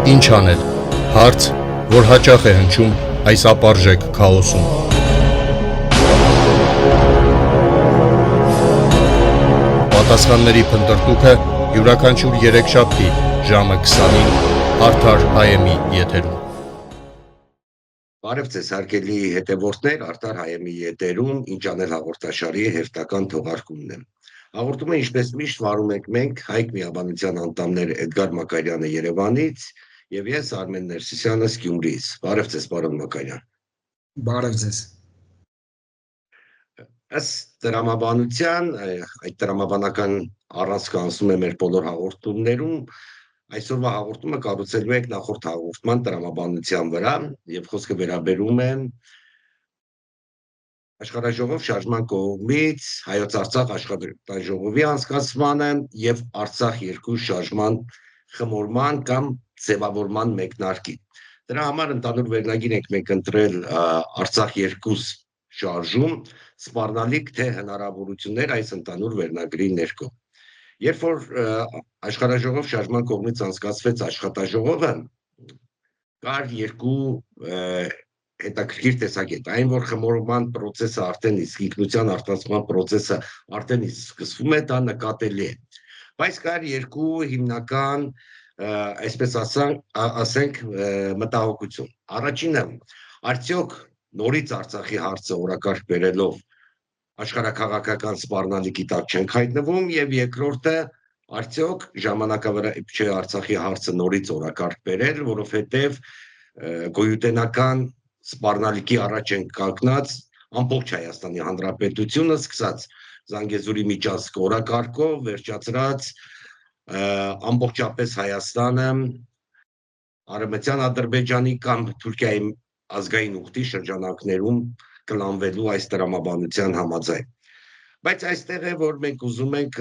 Ինչ անել։ Հարց, որ հաճախ է հնչում այս ապարժեք քաոսում։ Պատասխանների փնտրտուքը յուրաքանչյուր երեքշաբթի ժամը 20-ին Արդար հայեմի եթերում։ Բարև ձեզ հարգելի հետևորդներ, Արդար հայեմի եթերում ինչ անել հաղորդաշարի հերթական թողարկումն է։ Հաղորդումը ինչպես միշտ վարում ենք մենք Հայք միաբանության անդամներ Էդգար Մակարյանը Երևանից եւ ես Արմեն Ներսիսյանը Գյումրիից։ Բարև ձեզ, պարոն Մակարյան։ Բարև ձեզ։ Ըստ տրամաբանության, այդ տրամաբանական առանցքը անցնում է մեր բոլոր հաղորդումներում, այսօրվա հաղորդումը կառուցելու ենք նախորդ հաղորդման տրամաբանության վրա եւ խոսքը վերաբերում է Աշխարհաժողով շարժման կողմից Հայոց Արցախ աշխատաժողովի անցկացմանը եւ Արցախ 2 շարժման խմորման կամ ձևավորման մեկնարկի։ Դրա համար ընդհանուր վերնագիր ենք մենք ընտրել Արցախ 2 շարժում, սպառնալիք թե հնարավորություններ այս ընդհանուր վերնագրի ներքո։ Երբ որ Աշխարհաժողով շարժման կողմից անցկացվեց աշխատաժողովը, կար երկու հետաքրքիր տեսակետ, այն որ խմորման process-ը արդեն իսկ ինքնության արտացման process-ը արդեն իսկ սկսվում է, դա նկատելի է։ Բայց կար երկու հիմնական, այսպես ասենք, մտահոգություն։ Առաջինը, արդյոք նորից Արցախի հարցը օրակարգ բերելով աշխարհաքաղաքական սպառնալիքի տակ չենք հայտնվում, եւ երկրորդը, արդյոք ժամանակավրա չէ Արցախի հարցը նորից օրակարգ բերել, որովհետեւ գոյութենական սպառնալիքի առաջ են կանգնած ամբողջ Հայաստանի Հանրապետությունը, սկսած Զանգեզուրի միջազգ օրակարգով, վերջացրած ամբողջապես Հայաստանը, Արևմտյան Ադրբեջանի կամ Թուրքիայի ազգային ուխտի շրջանակներում կլանվելու այս տրամաբանության համաձայն։ Բայց այստեղ է, որ մենք ուզում ենք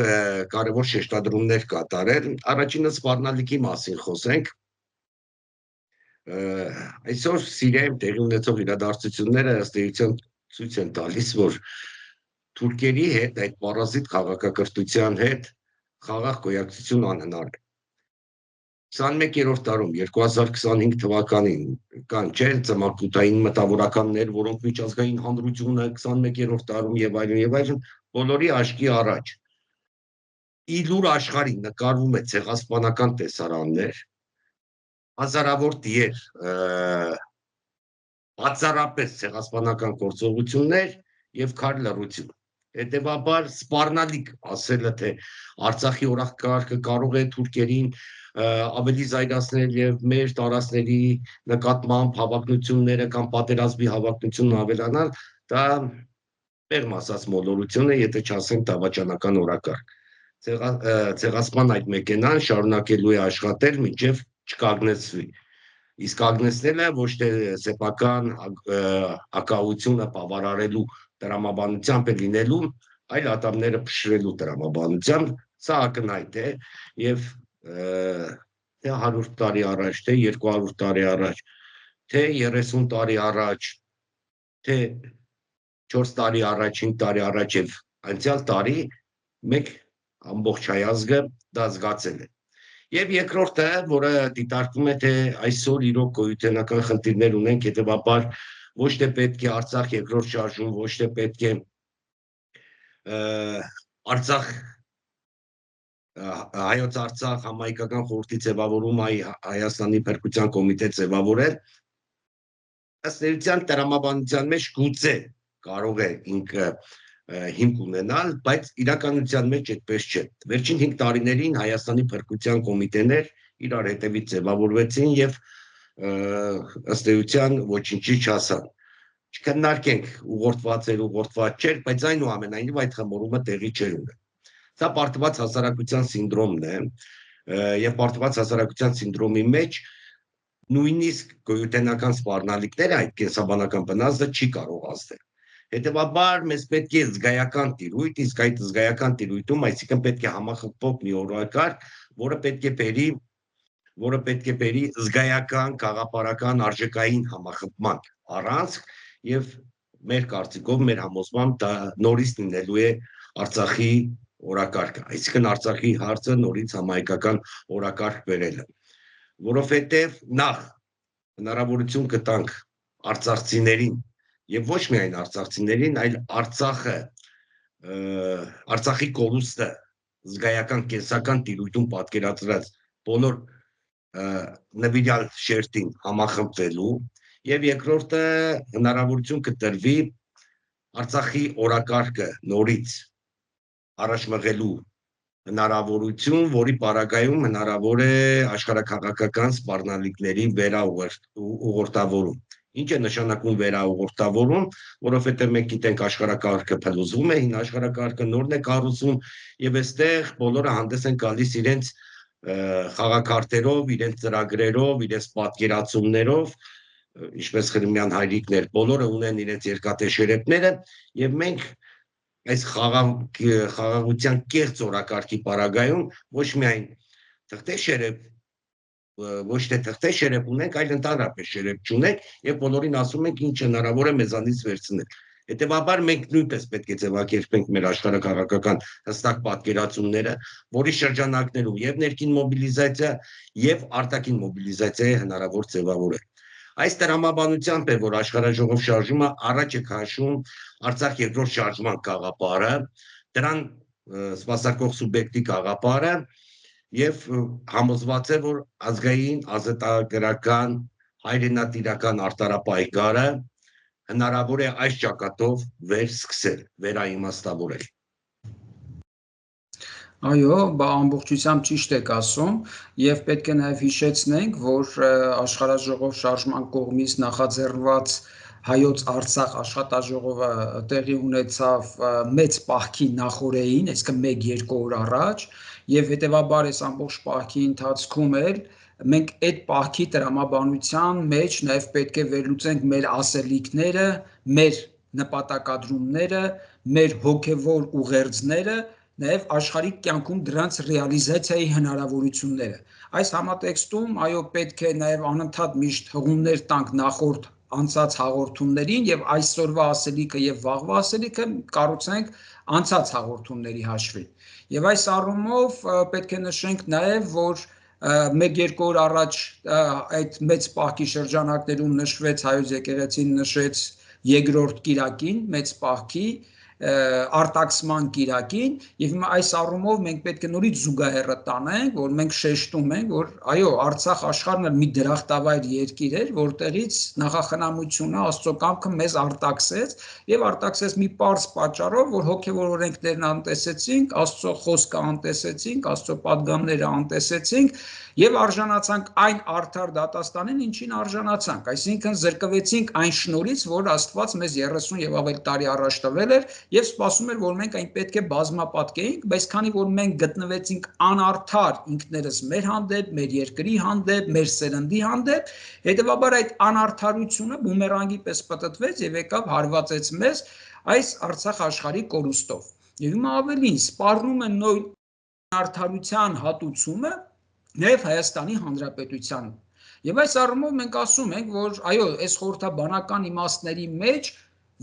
կարևոր շեշտադրումներ կատարել, առաջինը սպառնալիքի մասին խոսենք։ Այսօր Սիրիայում տեղի ունեցող իրադարձությունները ըստ էության ցույց են տալիս, որ թուրքերի հետ, այդ պարազիտ քաղաքակրթության հետ խաղաղ գոյակցություն անհնար է։ 21-րդ տարում 2025 թվականին կան չէ ծմակութային մտավորականներ, որոնք միջազգային հանրությունը 21-րդ տարում եւ այլն, բոլորի աչքի առաջ իլուր աշխարհին նկարվում է ցեղասպանական տեսարաններ, հազարավոր դիեր բացառապես ցեղասպանական գործողություններ եւ քար լռություն։ Հետևաբար սպառնալիք ասելը թե Արցախի օրակարգը կարող է թուրքերին ավելի զայրացնել եւ մեր տարածքների նկատմամբ հավակնությունները կամ պատերազմի հավակնությունն ավելանալ, դա մեղմ ասած մոլորություն է, եթե չասենք դավաճանական օրակարգ։ Ցեղասպան այդ մեքենան շարունակելու է աշխատել մինչև չկանգնեցվի։ Իսկ կանգնեցնելը ոչ թե սեփական ակահությունը բավարարելու տրամաբանությամբ է լինելու, այլ ատամները փշրելու տրամաբանությամբ, սա ակնհայտ է եւ թե 100 տարի առաջ, թե 200 տարի առաջ, թե 30 տարի առաջ, թե 4 տարի առաջ, 5 տարի առաջ եւ անցյալ տարի մենք ամբողջ հայ ազգը դա զգացել է։ Եվ երկրորդը, որը դիտարկվում է, թե այսօր իրոք գոյութենական խնդիրներ ունենք, հետևաբար ոչ թե պետք է Արցախ երկրորդ շարժում, ոչ թե պետք է Արցախ Հայոց Արցախ համայնքական խորհրդի ձևավորում Հայաստանի Փրկության կոմիտե ձևավորել, ըստ էության տրամաբանության մեջ գուցե կարող է ինքը հիմք ունենալ, բայց իրականության մեջ այդպես չէ։ Վերջին 5 տարիներին Հայաստանի Փրկության կոմիտեներ իրար հետևից ձևավորվեցին եւ ըստ էության ոչինչի չասան։ Չքննարկենք ուղղորդված էր, ուղղորդված չէր, բայց այնուամենայնիվ այդ խմորումը տեղի չէր ունենում։ Սա պարտված հասարակության սինդրոմն է, եւ պարտված հասարակության սինդրոմի մեջ նույնիսկ գոյութենական սպառնալիքները այդ կենսաբանական բնազդը չի կարող ազդել։ Հետևաբար մեզ պետք է զգայական տիրույթ, իսկ այդ զգայական տիրույթում, այսինքն պետք է համախմբող մի օրակարգ, որը պետք է բերի զգայական, գաղափարական, արժեքային համախմբման առանցք եւ մեր կարծիքով, մեր համոզմամբ դա նորից լինելու է Արցախի օրակարգը, այսինքն Արցախի հարցը նորից համայնքական օրակարգ բերելը։ որովհետև նախ հնարավորություն կտանք արցախցիներին եւ ոչ միայն արցախցիներին, այլ Արցախի կորուստը զգայական կենսական տիրույթում պատկերացրած բոլոր նվիրյալ շերտին համախմբվելու եւ երկրորդը հնարավորություն կտրվի Արցախի օրակարգը նորից առաջ մղելու հնարավորություն, որի պարագայում հնարավոր է աշխարհաքաղաքական սպառնալիքների վերաուղղորդավորում։ Ինչ է նշանակում վերաուղղորդավորում, որովհետև մենք գիտենք աշխարհակարգը փլուզվում է, հին աշխարհակարգը նորն է կառուցվում եւ այստեղ բոլորը հանդես են գալիս իրենց խաղակարտերով, իրենց ծրագրերով, իրենց պատկերացումներով, ինչպես Խրիմյան հայրիկներ, բոլորը ունեն իրենց երկաթե շերեփները եւ մենք այս խաղաղության կեղծ օրակարգի պարագայում ոչ միայն թղթե շերեփ ոչ թե թղթե շերեփ ունենք, այլ ընդհանրապես շերեփ չունենք եւ բոլորին ասում ենք ինչ հնարավոր է մեզանից վերցնել։ Հետևաբար մենք նույնպես պետք է ձևակերպենք մեր աշխարհաքաղաքական հստակ պատկերացումները, որի շրջանակներում եւ ներքին մոբիլիզացիա եւ արտաքին մոբիլիզացիայի հնարավոր ձևավորել։ Այս տրամաբանությամբ է, որ աշխարհաժողով շարժումը առաջ է քաշում Արցախ երկրորդ շարժման գաղափարը, դրան սպասարկող սուբյեկտի գաղափարը եւ համոզված է, որ ազգային, ազատագրական, հայրենատիրական արտարապայքարը հնարավոր է այս ճակատով վերսկսել, վերաիմաստավորել։ Այո, ամբողջությամբ ճիշտ եք ասում եւ պետք է նաեւ հիշեցնենք, որ աշխարհաժողով շարժման կողմից նախաձեռնված հայոց Արցախ աշխատաժողովը տեղի ունեցավ մեծ պահքի նախօրեին, այսինքն 1-2 օր առաջ, եւ հետեւաբար այս ամբողջ պահքի ընթացքում էլ մենք այդ պահքի տրամաբանության մեջ նաեւ պետք է վերլուծենք մեր ասելիքները, մեր նպատակադրումները, մեր հոգեվոր ուղերձները, նաև աշխարհիկ կյանքում դրանց ռեալիզացիայի հնարավորությունները։ Այս համատեքստում այո պետք է նաև անընդհատ միշտ հղումներ տանք նախորդ անցած հաղորդումներին եւ այսօրվա ասելիքը եւ վաղվա ասելիքը կառուցենք անցած հաղորդումների հաշվին։ Եվ այս առումով պետք է նշենք նաև, որ 1-2 օր առաջ այդ մեծ պահքի շրջանակներում նշվեց հայոց եկեղեցին նշեց երկրորդ կիրակին մեծ պահքի արտաքսման կիրակին եւ հիմա այս առումով մենք պետք է նորից զուգահեռը տանենք, որ մենք շեշտում ենք, որ այո, Արցախ աշխարհն մի դրախտավայր երկիր էր, որտեղից նախախնամությունը Աստծո կամքը մեզ արտաքսեց եւ արտաքսեց մի պարզ պատճառով, որ հոգեվոր օրենքներն անտեսեցինք, Աստծո խոսքը անտեսեցինք, Աստծո պատգամները անտեսեցինք եւ արժանացանք այն արդար դատաստանին, ինչին արժանացանք, այսինքն զրկվեցինք այն շնորհից, որ Աստված մեզ 30 եւ ավելի տարի առաջ տվել էր եւ սպասում էր, որ մենք այն պետք է բազմապատկեինք, բայց քանի որ մենք գտնվեցինք անարդար ինքներս մեր հանդեպ, մեր երկրի հանդեպ, մեր սերնդի հանդեպ, հետեւաբար այդ անարդարությունը բումերանգի պես պտտվեց եւ եկավ հարվածեց մեզ այս Արցախ աշխարհի կորուստով։ Եվ հիմա ավելին սպառնում են նույն անարդարության հատուցումը նաև Հայաստանի Հանրապետության։ Եվ այս առումով մենք ասում ենք, որ այո, այս խորհրդաբանական իմաստների մեջ,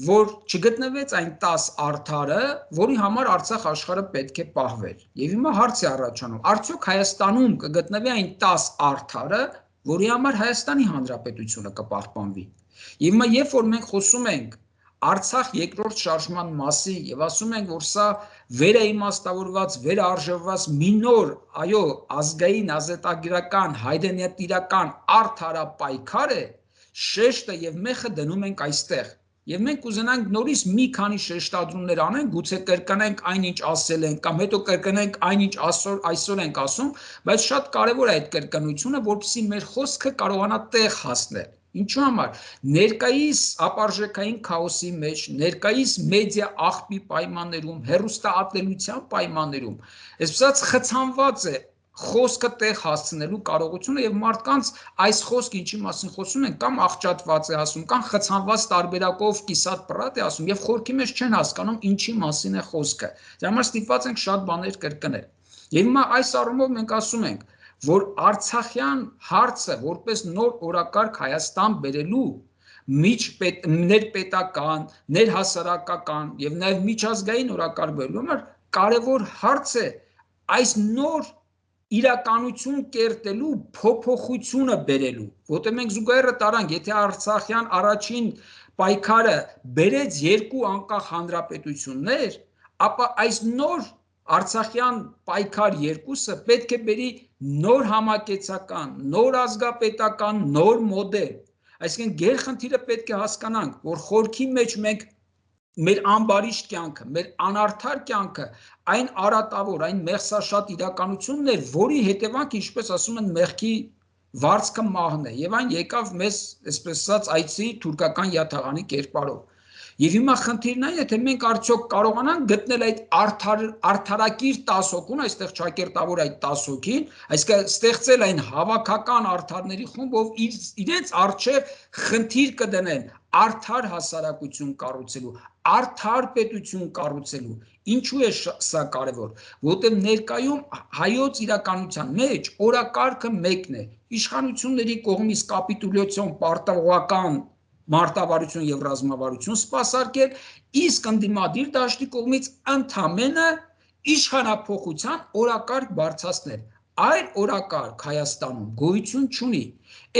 որ չգտնվեց այն 10 արդարը, որի համար Արցախ աշխարհը պետք է պահվեր։ Եվ հիմա հարց է առաջանում, արդյոք Հայաստանում կգտնվի այն 10 արդարը, որի համար Հայաստանի Հանրապետությունը կպահպանվի։ Եվ հիմա երբ որ մենք խոսում ենք Արցախ երկրորդ շարժման մասին եւ ասում ենք, որ սա վերաիմաստավորված, վերարժևված մի նոր, այո, ազգային, ազատագրական, հայրենատիրական արդարապայքար է, շեշտը եւ մեխը դնում ենք այստեղ։ Եվ մենք կուզենանք նորից մի քանի շեշտադրումներ անենք, գուցե կրկնենք այնինչ ասել ենք, կամ հետո կրկնենք այնինչ այսօր ենք ասում, բայց շատ կարեւոր է այդ կրկնությունը, որպեսզի մեր խոսքը կարողանա տեղ հասնել։ Ինչու համար ներկայիս ապարժեքային քաոսի մեջ, ներկայիս մեդիա աղբի պայմաններում, հեռուստաատելության պայմաններում, այսպես խցանված է խոսքը տեղ հասցնելու կարողությունը եւ մարդկանց այս խոսքը ինչի մասին խոսում են, կամ աղճատված է ասում, կամ խցանված տարբերակով կիսատ պրատ է ասում եւ խորքի մեջ չեն հասկանում ինչի մասին է խոսքը։ Դրա համար ստիպված ենք շատ բաներ կրկնել։ Եվ հիմա այս առումով մենք ասում ենք, որ Արցախյան հարցը որպես նոր օրակարգ Հայաստան բերելու ներպետական, ներհասարակական եւ նաեւ միջազգային օրակարգ բերելու համար կարևոր հարց է այս նոր իրականություն կերտելու փոփոխությունը բերելու, որտեղ մենք զուգահեռը տարանք, եթե Արցախյան առաջին պայքարը բերեց երկու անկախ հանրապետություններ, ապա այս նոր Արցախյան պայքար երկուսը պետք է բերի նոր համակեցական, նոր ազգապետական, նոր մոդել։ Այսինքն գերխնդիրը պետք է հասկանանք, որ խորքի մեջ մենք մեր ամբարիշտ կյանքը, մեր անարդար կյանքը, այն արատավոր, այն մեղսաշատ իրականությունն էր, որի հետևանքը, ինչպես ասում են, մեղքի վարձքը մահն է, եւ այն եկավ մեզ, այսպես ասած, այցի թուրքական յաթաղանի կերպարով։ Եվ հիմա խնդիրն այն է, թե մենք արդյոք կարողանանք գտնել այդ արդարակիր 10 հոգուն, այստեղ ճակերտավոր այդ 10 հոգին, այսինքն ստեղծել այն հավաքական արդարների խումբ, ով իրենց արժև խնդիր կդնեն արդար հասարակություն կառուցելու, արդար պետություն կառուցելու։ Ինչու է սա կարևոր, որտեղ ներկայում հայոց իրականության մեջ օրակարգը մեկն է՝ իշխանությունների կողմից կապիտուլյացիոն պարտավորական մարտավարություն եւ ռազմավարություն սպասարկել, իսկ ընդդիմադիր դաշտի կողմից ընդամենը իշխանափոխության օրակարգ բարձրացնել։ Այլ օրակարգ Հայաստանում գոյություն չունի։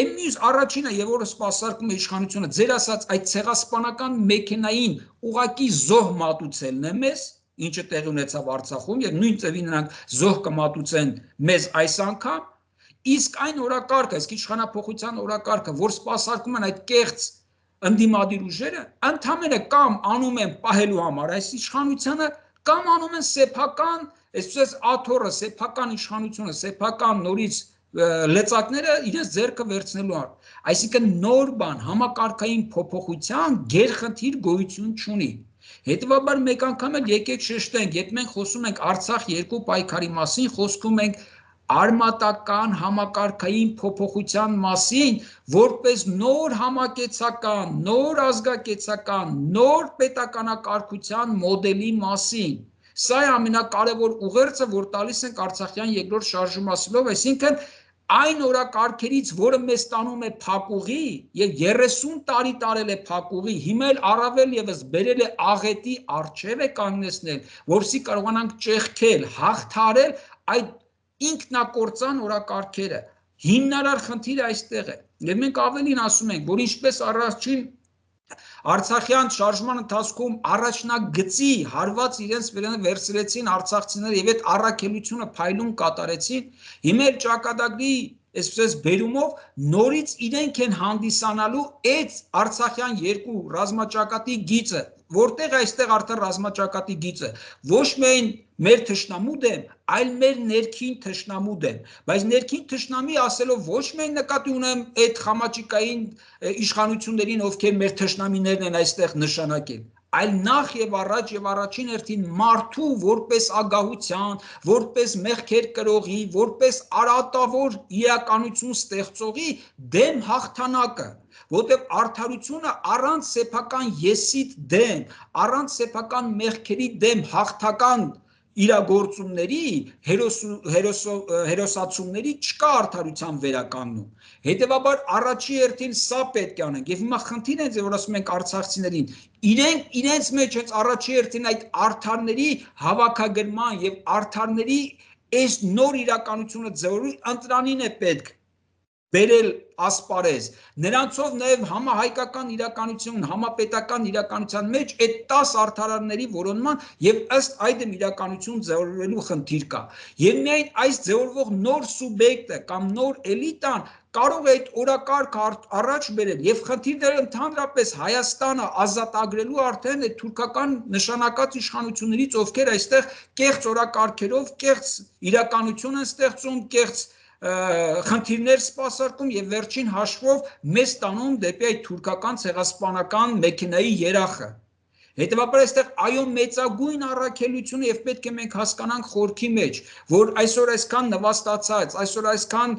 Այն մյուս առաջինը եւ որը սպասարկում է իշխանությունը, ձեր ասած այդ ցեղասպանական մեքենային ուղակի զոհ մատուցելն է մեզ, ինչը տեղի ունեցավ Արցախում, եւ նույն ծավալի նրանք զոհ կմատուցեն մեզ այս անգամ, իսկ այն օրակարգը, իսկ իշխանափոխության օրակարգը, որ սպասարկում են այդ կեղծ ընդդիմադիր ուժերը, ընդամենը կամ անում են պահելու համար այս իշխանությունը, կամ անում են սեփական, այսպես աթոռը, սեփական իշխանությունը, սեփական նորից լծակները իրենց ձեռքը վերցնելու համար։ Այսինքն նոր բան, համակարգային փոփոխության գերխնդիր գոյություն չունի։ Հետևաբար մեկ անգամ էլ եկեք շեշտենք, երբ մենք խոսում ենք Արցախ երկու պայքարի մասին, խոսում ենք արմատական համակարգային փոփոխության մասին, որպես նոր համակեցական, նոր ազգակեցական, նոր պետականակարգության մոդելի մասին։ Սա է ամենակարևոր ուղերձը, որ տալիս ենք Արցախյան երկրորդ շարժումասելով, այսինքն այն օրակարգերից, որը մեզ տանում է փակուղի եւ 30 տարի տարել է փակուղի, հիմա էլ առավել եւս բերել է աղետի արժեվ է կանգնեցնել, որովհետեւ կարողանանք ճեղքել, հաղթարել այդ ինքնակործան օրակարգերը։ Հիմնարար խնդիրը այստեղ է։ Եվ մենք ավելին ասում ենք, որ ինչպես առաջին Արցախյան շարժման ընթացքում առաջնագծի հարված իրենց վերցրեցին արցախցիները եւ այդ առաքելությունը փայլուն կատարեցին, հիմա էլ ճակատագրի այսպես բերումով նորից իրենք են հանդիսանալու այդ Արցախյան երկու ռազմաճակատի գիծը, որտեղ այստեղ արդեն ռազմաճակատի գիծը ոչ միայն մեր թշնամու դեմ, այլ մեր ներքին թշնամու դեմ, բայց ներքին թշնամի ասելով ոչ միայն նկատի ունեմ այդ խամաճիկային իշխանություններին, ովքեր մեր թշնամիներն են այստեղ նշանակել, այլ նախ եւ առաջ եւ առաջին հերթին մարդու որպես ագահության, որպես մեղքեր կրողի, որպես արատավոր իրականություն ստեղծողի դեմ հաղթանակը, որտեղ արդարությունը առանց սեփական եսիդ դեմ, առանց սեփական մեղքերի դեմ հաղթական իրագործումների, հերոսացումների չկա արդարության վերականգնում։ Հետևաբար առաջի հերթին սա պետք է անենք։ Եվ հիմա խնդիրն է, որ ասում ենք արցախցիներին, իրենք իրենց մեջ հենց առաջի հերթին այդ արդարների հավաքագրման եւ արդարների այս նոր իրականությունը ձևավորի ընտրանին է պետք բերել ասպարեզ, նրանցով նաև համահայկական իրականություն, համապետական իրականության մեջ այդ 10 արդարարների որոնման եւ ըստ այդմ իրականություն ձևավորելու խնդիր կա։ Եվ միայն այս ձևորվող նոր սուբյեկտը կամ նոր էլիտան կարող է այդ օրակարգը առաջ բերել եւ խնդիրները ընդհանրապես Հայաստանը ազատագրելու արդեն այդ թուրքական նշանակած իշխանություններից, ովքեր այստեղ կեղծ օրակարգերով, կեղծ իրականություն են ստեղծում, կեղծ խնդիրներ սպասարկում եւ վերջին հաշվով մեզ տանում դեպի այդ թուրքական ցեղասպանական մեքենայի երախը։ Հետևաբար այստեղ այո մեծագույն առաքելությունը եւ պետք է մենք հասկանանք խորքի մեջ, որ այսօր այսքան նվաստացած, այսօր այսքան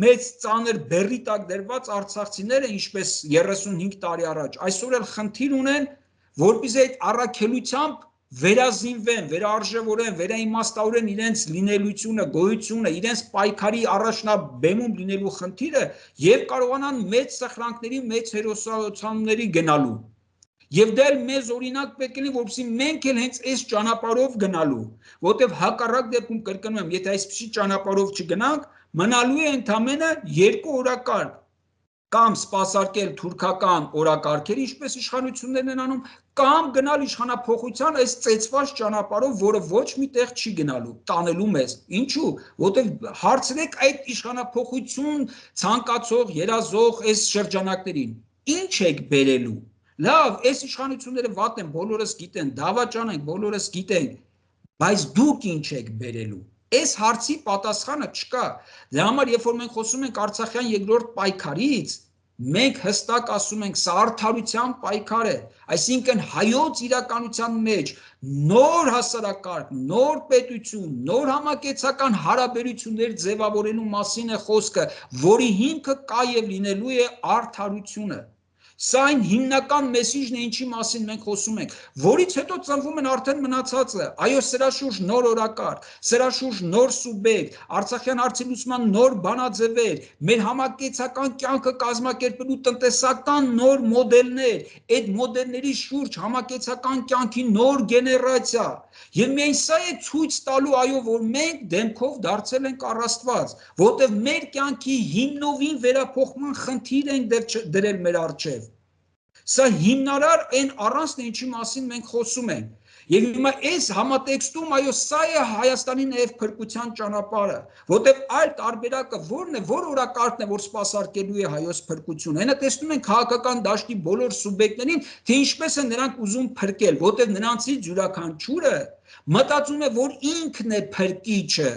մեծ ծանր բեռի տակ դրված արցախցիները, ինչպես 35 տարի առաջ, այսօր էլ խնդիր ունեն, որպեսզի այդ առաքելությամբ վերազինվեն, վերարժևորեն, վերաիմաստավորեն իրենց լինելությունը, գոյությունը, իրենց պայքարի առաջնաբեմում լինելու խնդիրը եւ կարողանան մեծ սխրանքների, մեծ հերոսությունների գնալու։ Եվ դա էլ մեզ օրինակ պետք է լինի, որպեսզի մենք էլ հենց այս ճանապարհով գնալու, որտեղ հակառակ դեպքում կրկնում եմ, եթե այսպիսի ճանապարհով չգնանք, մնալու է ընդամենը 2 օրակարգ կամ սպասարկել թուրքական օրակարգերը, ինչպես իշխանություններն են անում, կամ գնալ իշխանափոխության այս ծեծված ճանապարհով, որը ոչ միտեղ չի գնալու, տանելու մեզ։ Ինչու՞, որտեղ հարցրեք այդ իշխանափոխություն ցանկացող, երազող այս շրջանակներին, ինչ եք բերելու։ Լավ, այս իշխանությունները վատ են, բոլորս գիտեն, դավաճան են, բոլորս գիտենք, բայց դուք ինչ եք բերելու։ Այս հարցի պատասխանը չկա։ Դրա համար, երբ որ մենք խոսում ենք Արցախյան երկրորդ պայքարից, մենք հստակ ասում ենք, սա արդարության պայքար է, այսինքն հայոց իրականության մեջ նոր հասարակարգ, նոր պետություն, նոր համակեցական հարաբերություններ ձևավորելու մասին է խոսքը, որի հիմքը կա եւ լինելու է արդարությունը։ Սա այն հիմնական մեսիջն է, ինչի մասին մենք խոսում ենք, որից հետո ծնվում են արդեն մնացածը, այո, սրա շուրջ նոր օրակարգ, սրա շուրջ նոր սուբյեկտ, Արցախյան հարցի լուծման նոր բանաձևեր, մեր համակեցական կյանքը կազմակերպելու տնտեսական նոր մոդելներ, այդ մոդելների շուրջ համակեցական կյանքի նոր գեներացիա, եւ միայն սա է ցույց տալու, այո, որ մենք դեմքով դարձել ենք առաստված, որտեղ մեր կյանքի հիմնովին վերափոխման խնդիր ենք դրել մեր առջև։ Սա հիմնարար այն առանցն է, ինչի մասին մենք խոսում ենք։ Եվ հիմա այս համատեքստում, այո, սա է Հայաստանի նաև փրկության ճանապարհը, որտեղ այլ տարբերակը որն է, որ օրակարգն է, որ սպասարկելու է հայոց փրկությունը։ Հենա տեսնում ենք քաղաքական դաշտի բոլոր սուբյեկտներին, թե ինչպես են նրանք ուզում փրկել, որտեղ նրանցից յուրաքանչյուրը մտածում է, որ ինքն է փրկիչը։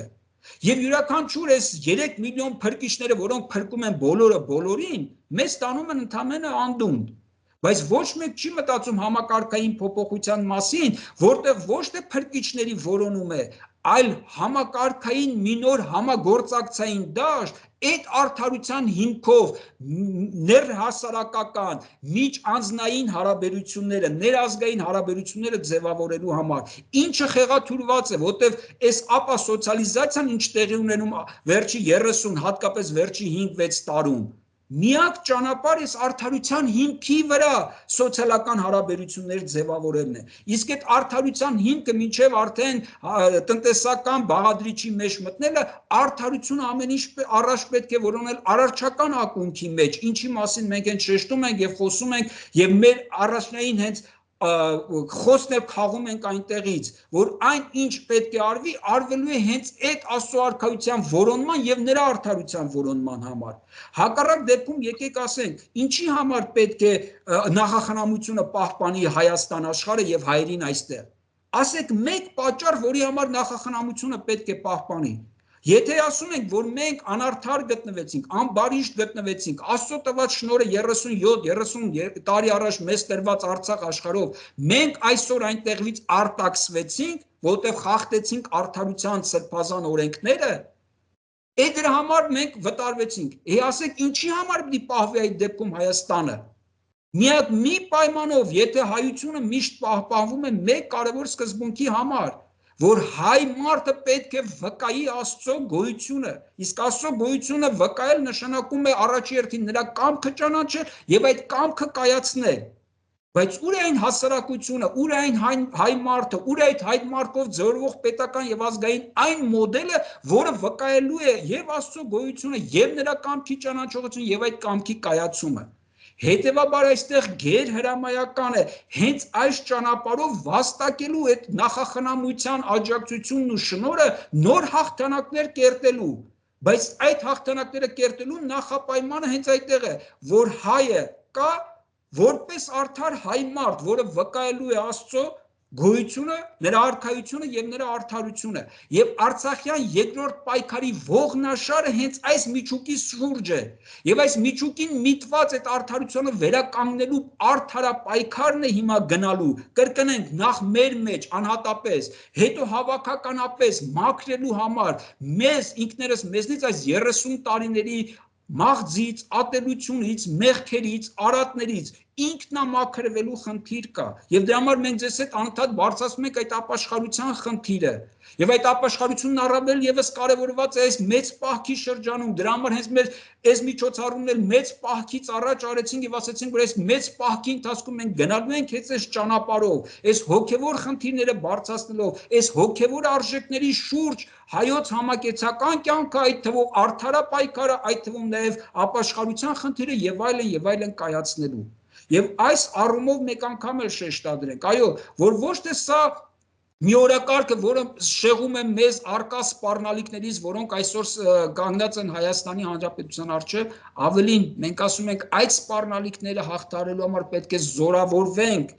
Եվ յուրաքանչյուր այս 3 միլիոն փրկիչները, որոնք փրկում են բոլորը բոլորին, մեզ տանում են ընդամենը անդունդ։ Բայց ոչ մեկ չի մտածում համակարգային փոփոխության մասին, որտեղ ոչ թե փրկիչների որոնում է, այլ համակարգային մի նոր համագործակցային դաշտ, այդ արդարության հիմքով ներհասարակական, միջանձնային հարաբերությունները, ներազգային հարաբերությունները ձևավորելու համար, ինչը խեղաթյուրված է, որտեղ այս ապասոցիալիզացիան ինչ տեղի ունենում վերջի 30, հատկապես վերջի 5-6 տարում, միակ ճանապարհ է արդարության հիմքի վրա սոցիալական հարաբերություններ ձևավորելն է։ Իսկ այդ արդարության հիմքը մինչև արդեն տնտեսական բաղադրիչի մեջ մտնելը, արդարությունը ամեն ինչ առաջ պետք է որոնել արարչական ակունքի մեջ, ինչի մասին մենք հենց շեշտում ենք եւ խոսում ենք եւ մեր առաջնային հենց խոսքն էլ քաղում ենք այնտեղից, որ այն ինչ պետք է արվի, արվելու է հենց այդ Աստծո արքայության որոնման եւ նրա արդարության որոնման համար։ Հակառակ դեպքում եկեք ասենք, ինչի համար պետք է նախախնամությունը պահպանի Հայաստան աշխարհը եւ հայերին այստեղ։ Ասեք մեկ պատճառ, որի համար նախախնամությունը պետք է պահպանի։ Եթե ասում ենք, որ մենք անարդար գտնվեցինք, անբարիշտ գտնվեցինք, Աստծո տված շնորհը 37-30 տարի առաջ մեզ տրված Արցախ աշխարհով, մենք այսօր այնտեղից արտաքսվեցինք, որտեղ խախտեցինք արդարության սրբազան օրենքները, դրա համար մենք վտարվեցինք։ Ասեք, ինչի համար պիտի պահվի այդ դեպքում Հայաստանը։ Միակ մի պայմանով, եթե հայությունը միշտ պահպանվում է մեկ կարևոր սկզբունքի համար, որ հայ մարդը պետք է վկայի Աստծո գոյությունը, իսկ Աստծո գոյությունը վկայել նշանակում է առաջի հերթին նրա կամքը ճանաչել եւ այդ կամքը կայացնել։ Բայց ուր է այն հասարակությունը, ուր է այն հայ մարդը, ուր է այդ հայ մարդով ձևորվող պետական եւ ազգային այն մոդելը, որը վկայելու է եւ Աստծո գոյությունը, եւ նրա կամքի ճանաչողությունը, եւ այդ կամքի կայացումը։ Հետևաբար այստեղ գերհրամայական է հենց այս ճանապարհով վաստակելու այդ նախախնամության աջակցությունն ու շնորհը նոր հաղթանակներ կերտելու, բայց այդ հաղթանակները կերտելու նախապայմանը հենց այդտեղ է, որ հայը կա որպես արդար հայ մարդ, որը վկայելու է Աստծո գոյությունը, նրա արքայությունը եւ նրա արդարությունը, եւ Արցախյան երկրորդ պայքարի ողնաշարը հենց այս միջուկի շուրջ է, եւ այս միջուկին միտված այդ արդարությունը վերականգնելու արդարապայքարն է հիմա գնալու, կրկնենք, նախ մեր մեջ անհատապես, հետո հավաքականապես մաքրելու համար մեզ ինքներս մեզնից այս 30 տարիների մաղձից, ատելությունից, մեղքերից, արատներից, ինքնամաքրվելու խնդիր կա եւ դրա համար մենք ձեզ հետ անընդհատ բարձրացնում ենք այդ ապաշխարության խնդիրը եւ այդ ապաշխարությունն առավել եւս կարեւորված է այս մեծ պահքի շրջանում դրա համար հենց մեր այս միջոցառումներ մեծ պահքից առաջ արեցինք եւ ասացինք որ այս մեծ պահքի ընթացքում մենք գնալու ենք այս ճանապարհով այս հոգեվոր խնդիրները բարձրացնելով այս հոգեվոր արժեքների շուրջ հայոց համակեցական կյանքը այդ թվում արդարապայքարը այդ թվում նաեւ ապաշխարության խնդիրը եւ այլն կայացնելու Եվ այս առումով մեկ անգամ էլ շեշտադրենք, այո, որ ոչ թե սա մի օրակարգը, որը շեղում է մեզ արկա սպառնալիքներից, որոնք այսօր կանգնած են Հայաստանի Հանրապետության առջև, ավելին մենք ասում ենք այդ սպառնալիքները հաղթահարելու համար պետք է զորավորվենք,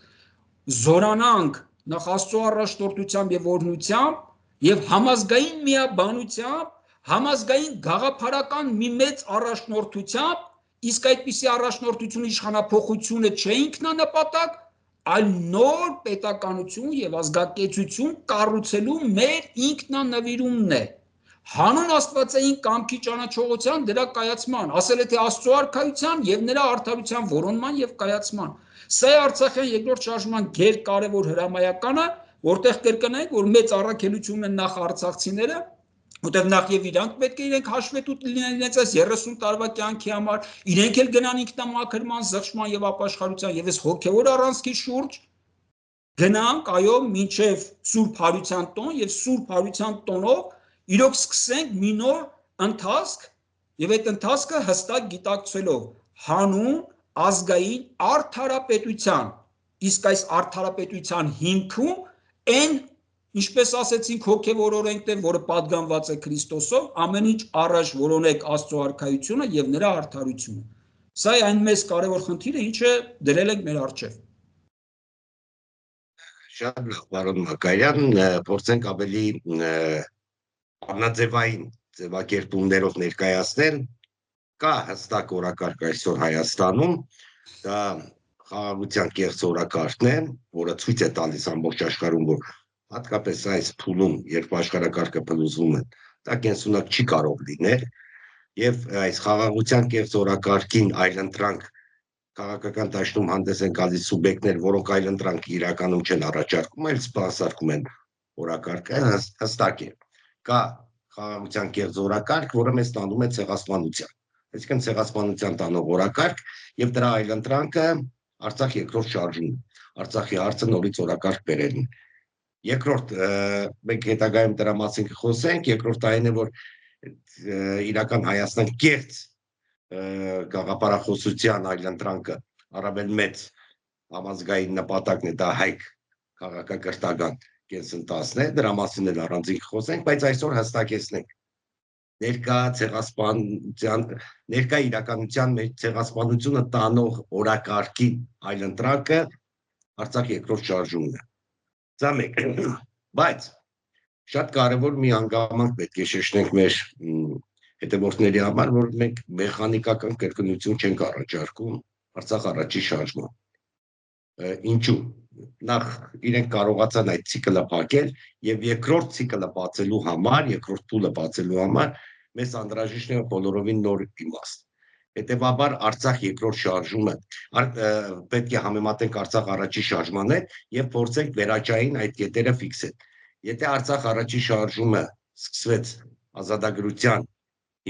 զորանանք նախ Աստծո առաջնորդությամբ եւ օրհնությամբ եւ համազգային միաբանությամբ, համազգային գաղափարական մի մեծ առաջնորդությամբ Իսկ այդպիսի առաջնորդություն իշխանափոխությունը չէ ինքնանպատակ, այլ նոր պետականություն եւ ազգակեցություն կառուցելու մեր ինքնանվիրումն է։ Հանուն Աստվածային կամքի ճանաչողության դրա կայացման, ասել է թե Աստծո արքայության եւ նրա արդարության որոնման եւ կայացման։ Սա է Արցախյան երկրորդ շարժման գերկարևոր հրամայականը, որտեղ կրկնենք, որ մեծ առաքելություն են նախ արցախցիները Որտեղ նախ եւ իրանք պետք է իրենք հաշվետու լինեն իրենց այս 30 տարվա կյանքի համար, իրենք էլ գնան ինքնամաքրման, զղջման եւ ապաշխարության եւ այս հոգեվոր առանցքի շուրջ գնանք, այո, մինչեւ Սուրբ Հարության տոն եւ Սուրբ Հարության տոնով իրոք սկսենք մի նոր ընթացք եւ այդ ընթացքը հստակ գիտակցելով հանուն ազգային արդարապետության, իսկ այս արդարապետության հիմքում այն Ինչպես ասեցինք հոգևոր օրենքներ, որը պատգամված է Քրիստոսով, ամեն ինչ առաջ որոնեք Աստծո արքայությունը եւ նրա արդարությունը։ Սա է այն մեծ կարևոր խնդիրը, ինչը դրել ենք մեր առջև։ Շատ լավ, պարոն Մակարյան, փորձենք ավելի անձևային ձևակերպումներով ներկայացնել։ Կա հստակ օրակարգ այսօր Հայաստանում, դա խաղաղության կեղծ օրակարգն է, որը ցույց է տալիս ամբողջ աշխարհում, որ հատկապես այս փուլում, երբ աշխարհակարգը փլուզվում է, դա կենսունակ չի կարող լինել եւ այս խաղաղության կեղծ օրակարգին այլընտրանք քաղաքական դաշտում հանդես են գալիս սուբյեկտներ, որոնք այլընտրանք իրականում չեն առաջարկում, այլ սպասարկում են օրակարգը, հստակ է։ Կա խաղաղության կեղծ օրակարգ, որը մեզ տանում է ցեղասպանության։ Այսինքն ցեղասպանության տանող օրակարգ եւ դրա այլընտրանքը Արցախ երկրորդ շարժումն։ Արցախի հարցը նորից օրակարգ բերելն Երկրորդ, մենք հետագայում դրա մասին կխոսենք, երկրորդ այն է, որ իրական Հայաստան կեղծ գաղափարախոսության այլընտրանքը առավել մեծ համազգային նպատակն է, դա հայք քաղաքակրթական կենսընթացն է, դրա մասին էլ առանձին կխոսենք, բայց այսօր հստակեցնենք ներկա ցեղասպանության, ներկա իրականության մեջ ցեղասպանությունը տանող օրակարգի այլընտրանքը Արցախ երկրորդ շարժումն է։ Դա մեկ, բայց շատ կարևոր մի հանգամանք պետք է շեշտենք մեր հետևորդների համար, որ մենք մեխանիկական կրկնություն չենք առաջարկում Արցախ առաջի շարժման։ Ինչու՞։ Նախ իրենք կարողացան այդ ցիկլը փակել եւ երկրորդ ցիկլը բացելու համար, երկրորդ փուլը բացելու համար մեզ անհրաժեշտ է բոլորովին նոր իմաստ։ Հետևաբար Արցախ երկրորդ շարժումը պետք է համեմատենք Արցախ առաջի շարժման հետ եւ փորձենք վերաճային այդ կետերը ֆիքսել։ Եթե Արցախ առաջի շարժումը սկսվեց ազատագրության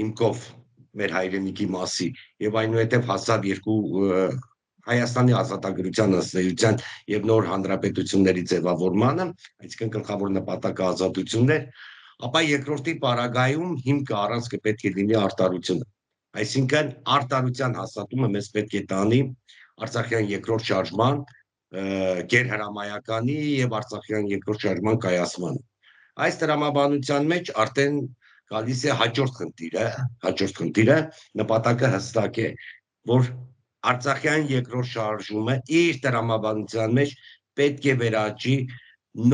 հիմքով մեր հայրենիքի մասի եւ այնուհետեւ հասավ երկու Հայաստանի ազատագրության ըստ եւ նոր հանրապետությունների ձևավորմանը, այսինքն գլխավոր նպատակը ազատությունն էր, ապա երկրորդի պարագայում հիմքը առանցքը պետք է լինի արտարությունը։ Այսինքն արտարության հաստատումը մեզ պետք է տանի Արցախյան երկրորդ շարժման գերհրամայականի եւ Արցախյան երկրորդ շարժման կայացմանը։ Այս տրամաբանության մեջ արդեն գալիս է հաջորդ խնդիրը, նպատակը հստակ է, որ Արցախյան երկրորդ շարժումը իր տրամաբանության մեջ պետք է վերաճի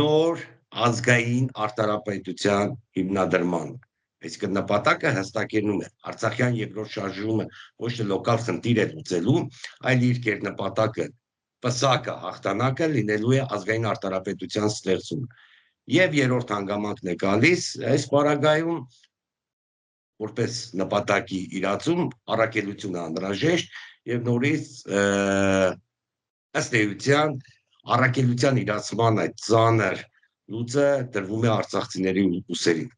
նոր ազգային արտարապետության հիմնադրման Այսինքն նպատակը հստակերնում է Արցախյան երկրորդ շարժումը ոչ թե լոկալ խնդիր է լուծելու, այլ իր կերնպատակը պսակը հաղթանակը լինելու է ազգային արտարապետության ստեղծումը։ Եվ երրորդ հանգամանքն է գալիս այս պարագայում որպես նպատակի իրացում առաքելությունը անհրաժեշտ եւ նորից ըստ էության առաքելության իրացման այդ ծանր լուծը տրվում է արցախցիների ուսերին։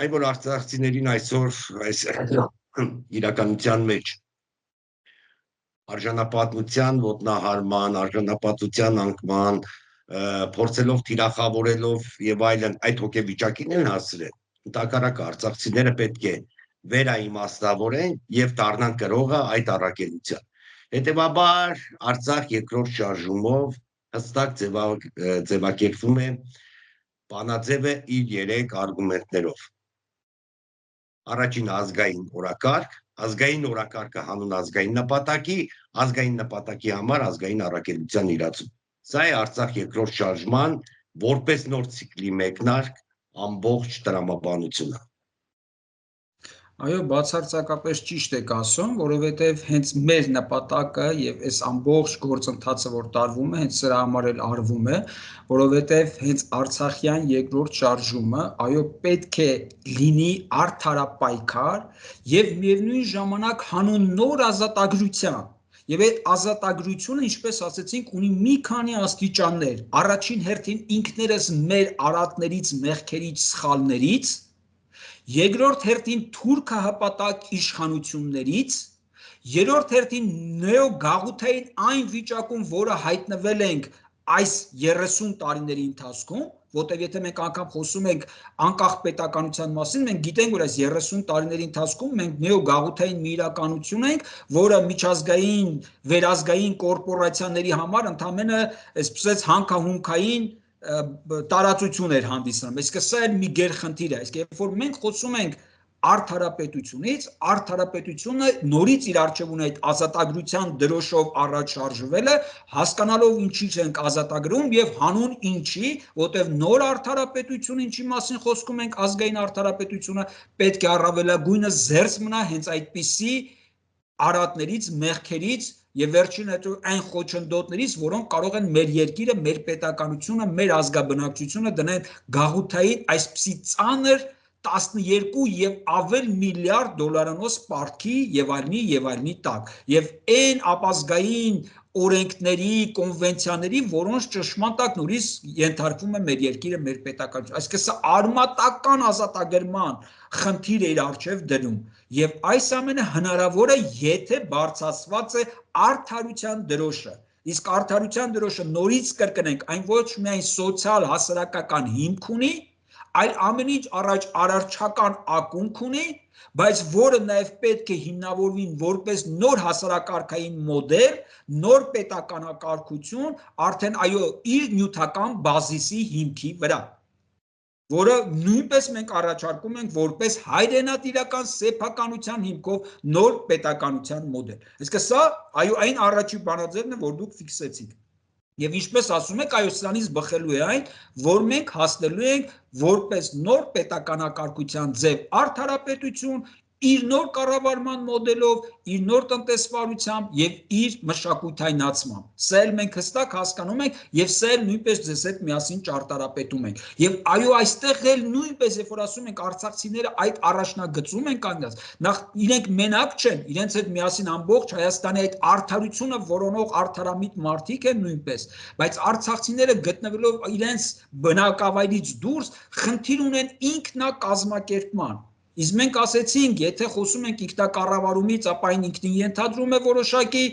Այն որ արցախցիներին այսօր այս իրականության մեջ արժանապատվության ոտնահարման, արժանապատվության անկման, փորձելով թիրախավորելով եւ այլն այդ հոգեվիճակին են հասցրել։ Ընդհակառակը արցախցիները պետք է վերաիմաստավորեն եւ դառնան կրողը այդ առաքելության։ Հետևաբար Արցախ երկրորդ շարժումով հստակ ձևակերպվում է բանաձևը իր 3 արգումենտներով։ Առաջին ազգային օրակարգը հանուն ազգային նպատակի համար ազգային առաքելության իրացում։ Սա է Արցախ երկրորդ շարժման որպես նոր ցիկլի մեկնարկ ամբողջ տրամաբանությունը։ Այո, բացարձակապես ճիշտ եք ասում, որովհետև հենց մեր նպատակը եւ այս ամբողջ գործընթացը, որ տարվում է, հենց սրա համար էլ արվում է, որովհետև հենց Արցախյան երկրորդ շարժումը, այո, պետք է լինի արդարապայքար եւ միևնույն ժամանակ հանուն նոր ազատագրության։ Եվ այդ ազատագրությունը, ինչպես ասացինք, ունի մի քանի աստիճաններ։ Առաջին հերթին ինքներս մեր արատներից, մեղքերից, սխալներից, երկրորդ հերթին թուրքահպատակ իշխանություններից, երրորդ հերթին նեոգաղութային այն վիճակում, որը հայտնվել ենք այս 30 տարիների ընթացքում, որտեղ եթե մենք անգամ խոսում ենք անկախ պետականության մասին, մենք գիտենք, որ այս 30 տարիների ընթացքում մենք նեոգաղութային մի իրականություն ենք, որը միջազգային, վերազգային կորպորացիաների համար ընդամենը, այսպես հանքահունքային տարածություն էր հանդիսանում։ Այսինքն սա էլ մի գերխնդիր է։ Իսկ երբ որ մենք խոսում ենք արդարապետությունից, արդարապետությունը նորից իր առջև ունի այդ ազատագրության դրոշով առաջ շարժվելը, հասկանալով ինչից ենք ազատագրում եւ հանուն ինչի, որտեղ նոր արդարապետություն, ինչի մասին խոսքում ենք, ազգային արդարապետությունը պետք է առավելագույնս զերծ մնա հենց այդպիսի արատներից, մեղքերից եւ վերջին հետո այն խոչընդոտներից, որոնք կարող են մեր երկիրը, մեր պետականությունը, մեր ազգաբնակչությունը դնել գաղութային այսպիսի ծանր 12 եւ ավել միլիարդ դոլարանոց պարտքի եւ այլնի տակ եւ այն ապազգային օրենքների, կոնվենցիաների, որոնց ճշմարտ տակ նորից ենթարկվում է մեր երկիրը, մեր պետականությունը։ Այսինքն սա արմատական ազատագրման խնդիր է իր առջև դնում եւ այս ամենը հնարավոր է, եթե բարձրացված է արդարության դրոշը։ Իսկ արդարության դրոշը նորից կրկնենք, այն ոչ միայն սոցիալ հասարակական հիմք ունի, այլ ամեն ինչ առաջ արարչական ակունք ունի, բայց որը նաև պետք է հիմնավորվի որպես նոր հասարակարգային մոդել, նոր պետականակարգություն, արդեն այո, իր նյութական բազիսի հիմքի վրա, որը նույնպես մենք առաջարկում ենք որպես հայրենատիրական սեփականության հիմքով նոր պետականության մոդել։ Այսինքն սա այո այն առաջին բանաձևն է, որ դուք ֆիքսեցիք։ Եվ ինչպես ասում եք, այո, սրանից բխելու է այն, որ մենք հասնելու ենք որպես նոր պետականակարգության ձև արդարապետություն, իր նոր կառավարման մոդելով, իր նոր տնտեսվարությամբ եւ իր մշակութայնացմամբ։ Սա էլ մենք հստակ հասկանում ենք եւ սա էլ նույնպես ձեզ հետ միասին ճարտարապետում ենք։ Եվ այո, այստեղ էլ նույնպես երբ որ ասում ենք արցախցիները այդ առաջնագծում են կանգնած, նախ իրենք մենակ չեն, իրենց հետ միասին ամբողջ Հայաստանի այդ արդարությունը որոնող արդարամիտ մարդիկ են նույնպես, բայց արցախցիները գտնվելով իրենց բնակավայրից դուրս խնդիր ունեն ինքնակազմակերպման։ Իսկ մենք ասեցինք, եթե խոսում ենք ինքնակառավարումից, ապա այն ինքնին ենթադրում է որոշակի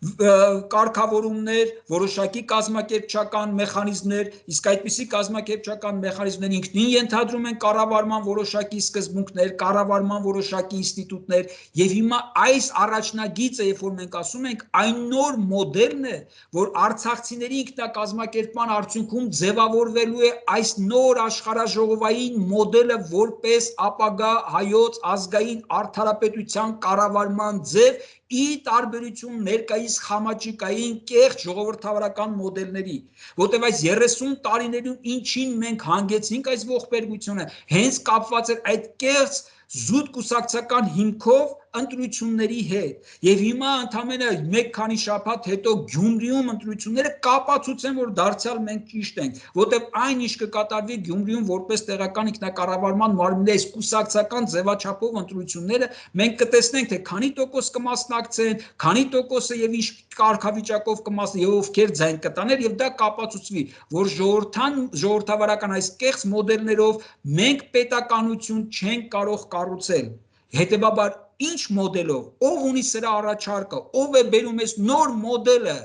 կարգավորումներ, որոշակի կազմակերպչական մեխանիզմներ, իսկ այդպիսի կազմակերպչական մեխանիզմներ ինքնին ենթադրում են կառավարման որոշակի սկզբունքներ, կառավարման որոշակի ինստիտուտներ, եւ հիմա այս առաջնագիծը, երբ որ մենք ասում ենք, այն նոր մոդելն է, որ արցախցիների ինքնակազմակերպման արդյունքում ձևավորվելու է այս նոր աշխարհաժողովային մոդելը որպես ապագա հայոց ազգային արդարապետության կառավարման ձև ի տարբերություն ներկայիս խամաճիկային կեղծ ժողովրդավարական մոդելների, որտեղ այս 30 տարիներում ինչին մենք հանգեցինք այս ողբերգությունը, հենց կապված էր այդ կեղծ զուտ կուսակցական հիմքով ընտրությունների հետ եւ հիմա ընդամենը մեկ քանի շաբաթ հետո Գյումրիում ընտրությունները կապացուցեն որ դարձյալ մենք ճիշտ ենք որտեղ այն ինչ կկատարվի Գյումրիում որպես տեղական ինքնակառավարման մարմինների կուսակցական ձևաչափով ընտրությունները մենք կտեսնենք թե քանի տոկոս կմասնակցեն քանի տոկոսը եւ ինչ կարգավիճակով կմասնի եւ ովքեր ձայն կտաներ եւ դա կապացուցվի որ ժողովրդավարական այս կեղծ մոդելներով մենք պետականություն չենք կարող կառուցել հետեւաբար ինչ մոդելով ով ունի սրա առաջարկը ով է բերում այս նոր մոդելը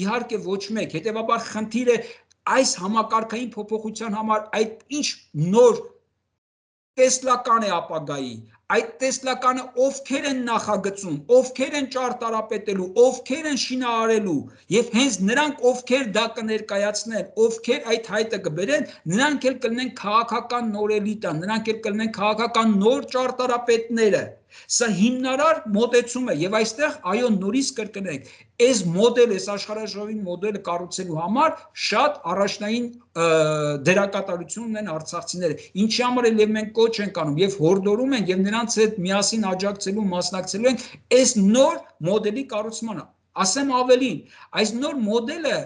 իհարկե ոչ մեկ հետեւաբար խնդիրը այս համակարգային փոփոխության համար այդ ինչ նոր տեսլական է ապագայի այդ տեսլականը ովքեր են նախագծում ովքեր են ճարտարապետելու ովքեր են շինարարելու եւ հենց նրանք ովքեր դա կներկայացնեն ովքեր այդ հայտը կբերեն նրանք էլ կլինեն քաղաքական նոր էլիտա նրանք էլ կլինեն քաղաքական նոր ճարտարապետները սա հիմնարար մոտեցում է եւ այստեղ այո նորից կրկնենք այս մոդելը այս աշխարհաժողովի մոդելը կառուցելու համար շատ առաջնային դերակատարություն ունեն արցախցիները ինչի համար էլ մենք կոչ ենք անում եւ հորդորում ենք եւ նրանց հետ միասին աջակցելու մասնակցելու ենք այս նոր մոդելի կառուցմանը ասեմ ավելին այս նոր մոդելը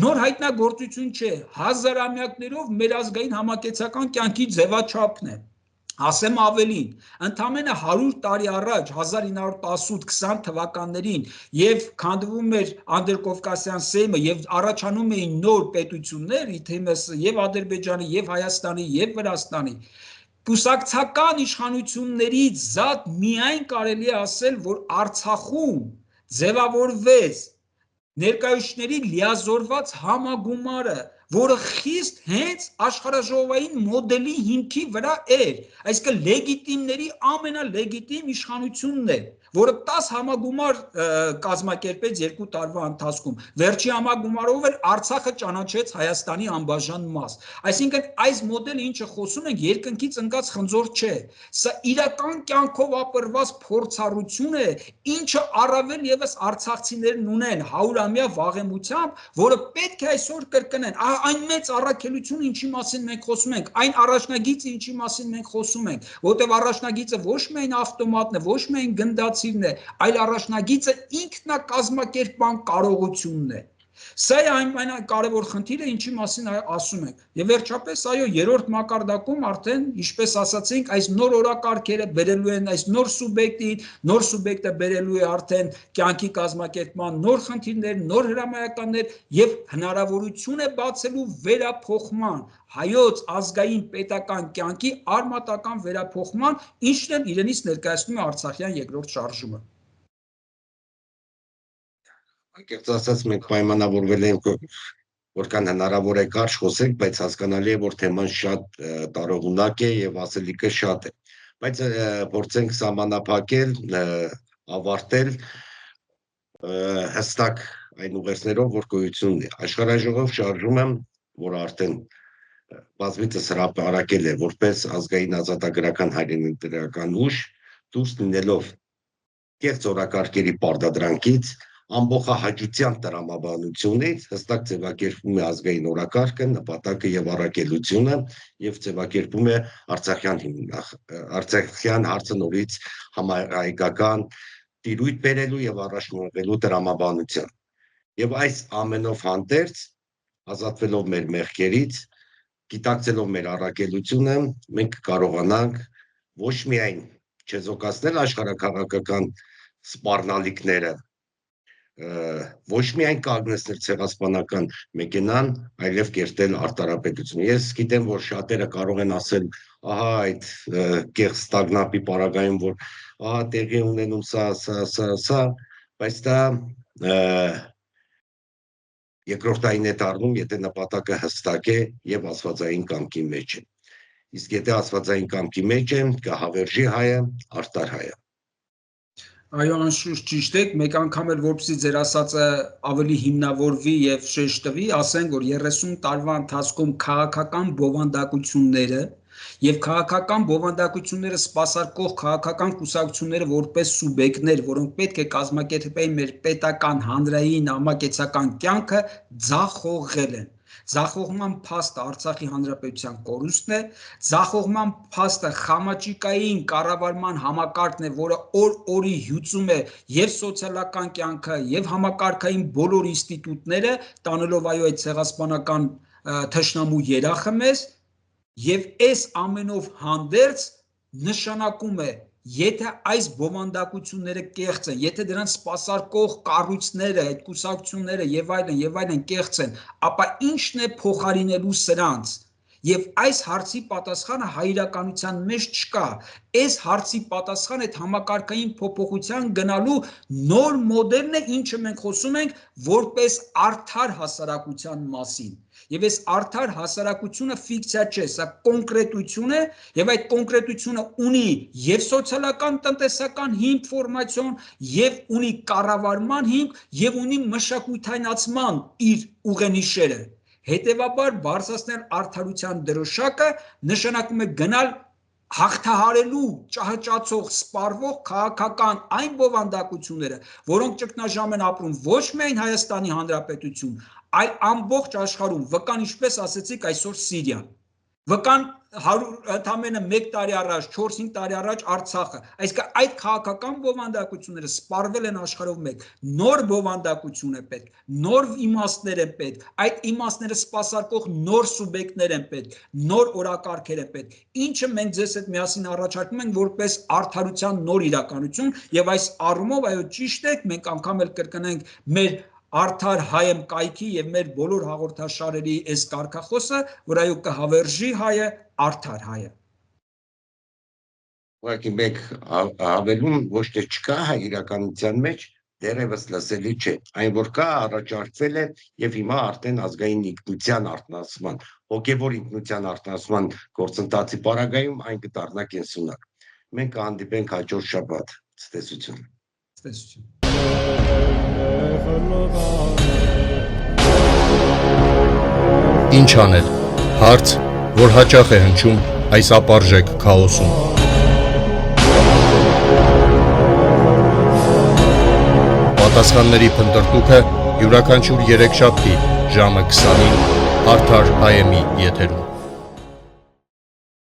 նոր հայտնագործություն չէ հազարամյակներով մեր ազգային համակեցական կյանքի ձևաչափն է ասեմ ավելին ընդամենը 100 տարի առաջ 1918-20 թվականներին եւ քանդվում էր Անդրկովկասյան սեյմը եւ առաջանում էին նոր պետություններ իթեմս եւ Ադրբեջանի եւ Հայաստանի եւ Վրաստանի կուսակցական իշխանություններից զատ միայն կարելի է ասել որ Արցախում ձևավորվեց ներկայացուցիչների լիազորված համագումարը որը խիստ հենց աշխարհաժողովային մոդելի հիմքի վրա էր այսինքն լեգիտիմների ամենալեգիտիմ իշխանությունն է որը 10 համագումար կազմակերպեց 2 տարվա ընթացքում վերջի համագումարով էլ Արցախը ճանաչեց Հայաստանի անբաժան մաս այսինքն այս մոդելը ինչը խոսում ենք երկնքից ընկած խնձոր չէ սա իրական կյանքով ապրված փորձառություն է ինչը առավել եւս արցախցիներն ունեն 100-ամյա վաղեմությամբ որը պետք է այսօր կրկնեն այն մեծ առաքելություն ինչի մասին մենք խոսում ենք այն առաջնագիծը ինչի մասին մենք խոսում ենք որտեղ առաջնագիծը ոչ միայն ավտոմատն է ոչ միայն գնդացիվն է այլ առաջնագիծը ինքնակազմակերպման կարողությունն է Սա է ամենակարևոր խնդիրը, ինչի մասին ասում ենք։ Եվ վերջապես, այո, երրորդ մակարդակում արդեն, ինչպես ասացինք, այս նոր օրակարգերը բերելու են այս նոր սուբյեկտին, նոր սուբյեկտը բերելու է արդեն կյանքի կազմակերպման նոր խնդիրներ, նոր հրամայականներ եւ հնարավորություն է բացելու վերափոխման, հայոց ազգային պետական կյանքի արմատական վերափոխման, ինչն էլ իրենից ներկայացնում է Արցախյան երկրորդ շարժումը։ Անկեղծ ասած մենք պայմանավորվել ենք որքան հնարավոր է կարճ խոսենք, բայց հասկանալի է որ թեման շատ տարողունակ է եւ ասելիքը շատ է։ Բայց փորձենք սահմանափակել, ավարտել հստակ այն ուղերձներով, որ գոյություն ունի։ Աշխարհաժողով շարժումը, որ արդեն բազմիցս հրապարակել է որպես ազգային ազատագրական հայրենիական ուժ, դուրս լինելով կեղծ օրակարգերի պարտադրանքից ամբողջահաճության տրամաբանությունից հստակ ձևակերպում է ազգային օրակարգը, նպատակը եւ առաքելությունը եւ ձևակերպում է Արցախյան հարցը նորից համահայկական տիրույթ բերելու եւ առաջնորդելու տրամաբանության։ Եվ այս ամենով հանդերձ ազատվելով մեր մեղքերից, գիտակցելով մեր առաքելությունը, մենք կարողանանք ոչ միայն չեզոքացնել աշխարհակաղակական սպառնալիքները ոչ միայն կանգնեցնել ցեղասպանական մեքենան, այլև կերտել արտարապետությունը։ Ես գիտեմ, որ շատերը կարող են ասել, ահա այդ կեղծ ստագնապի պարագայում, որ ահա տեղի ունենում սա, բայց դա երկրորդային է դառնում, եթե նպատակը հստակ է եւ աստվածային կամքի մեջ է։ Իսկ եթե աստվածային կամքի մեջ է, կհավերժի հայը, արտար հայը։ Այո, անշուշտ ճիշտ եք, մեկ անգամ էլ որպեսզի ձեր ասածը ավելի հիմնավորվի եւ շեշտվի, ասենք որ 30 տարվա ընթացքում քաղաքական բովանդակությունները եւ քաղաքական բովանդակությունները սպասարկող քաղաքական կուսակցությունները որպես սուբյեկտներ, որոնք պետք է կազմակերպեին մեր պետական հանրային համակեցական կյանքը, ձախողել են։ Ձախողման փաստը Արցախի Հանրապետության կորուստն է, ձախողման փաստը խամաճիկային կառավարման համակարգն է, որը օր-օրի հյուծում է եւ սոցիալական կյանքը եւ համակարգային բոլոր ինստիտուտները, տանելով այո այդ ցեղասպանական թշնամու երախը մեզ, եւ այս ամենով հանդերձ նշանակում է եթե այս բովանդակությունները կեղծ են, եթե դրանց սպասարկող կառույցները, այդ կուսակցությունները եւ այլն կեղծ են, ապա ի՞նչն է փոխարինելու սրանց։ Եվ այս հարցի պատասխանը հայրականության մեջ չկա։ Այս հարցի պատասխանը այդ համակարգային փոփոխության գնալու նոր մոդելն է, ինչը մենք խոսում ենք որպես արդար հասարակության մասին։ Եվ այս արդար հասարակությունը ֆիկցիա չէ, սա կոնկրետություն է, եւ այդ կոնկրետությունը ունի եւ սոցիալական տնտեսական հիմք ֆորմացիոն, եւ ունի կառավարման հիմք, եւ ունի մշակութայնացման իր ուղենիշերը։ Հետևաբար բարձրացնել արդարության դրոշակը նշանակում է գնալ հաղթահարելու ճահճացող սպառվող քաղաքական այն բովանդակությունները, որոնք ճգնաժամ են ապրում ոչ միայն Հայաստանի Հանրապետություն, այլ ամբողջ աշխարհում, վկան ինչպես ասեցիք այսօր Սիրիան, վկան ընդամենը 1 տարի առաջ, 4-5 տարի առաջ Արցախը, այսինքն այդ քաղաքական բովանդակությունները սպառվել են աշխարհով մեկ, նոր բովանդակություն է պետք, նոր իմաստներ են պետք, այդ իմաստները սպասարկող նոր սուբյեկտներ են պետք, նոր օրակարգեր են պետք, ինչը մենք ձեզ հետ միասին առաջարկում ենք որպես արդարության նոր իրականություն, եւ այս առումով այո ճիշտ է, մենք անգամ էլ կրկնենք մեր Արդար հայեմ կայքի եւ մեր բոլոր հաղորդաշարերի այս կարգախոսը, որ այո կհավերժի հայը, արդար հայը։ Ուղղակի մեկ հավելում ոչ թե չկա հայ իրականության մեջ, դեռևս լսելի չէ։ Այն որ կա առաջարկվել է եւ հիմա արդեն ազգային ինքնության արտնասման, հոգեվոր ինքնության արտնասման գործընթացի պարագայում այն կդառնա կենսունակ։ Մենք կհանդիպենք հաջորդ շաբաթ։ Ցտեսություն։ Ցտեսություն։ Ինչ անել։ Հարց, որ հաճախ է հնչում այս ապարժեք քաոսում։ Պատասխանների փնտրտուքը յուրաքանչյուր երեքշաբթի ժամը 20-ին Արդար հայեմի եթերում։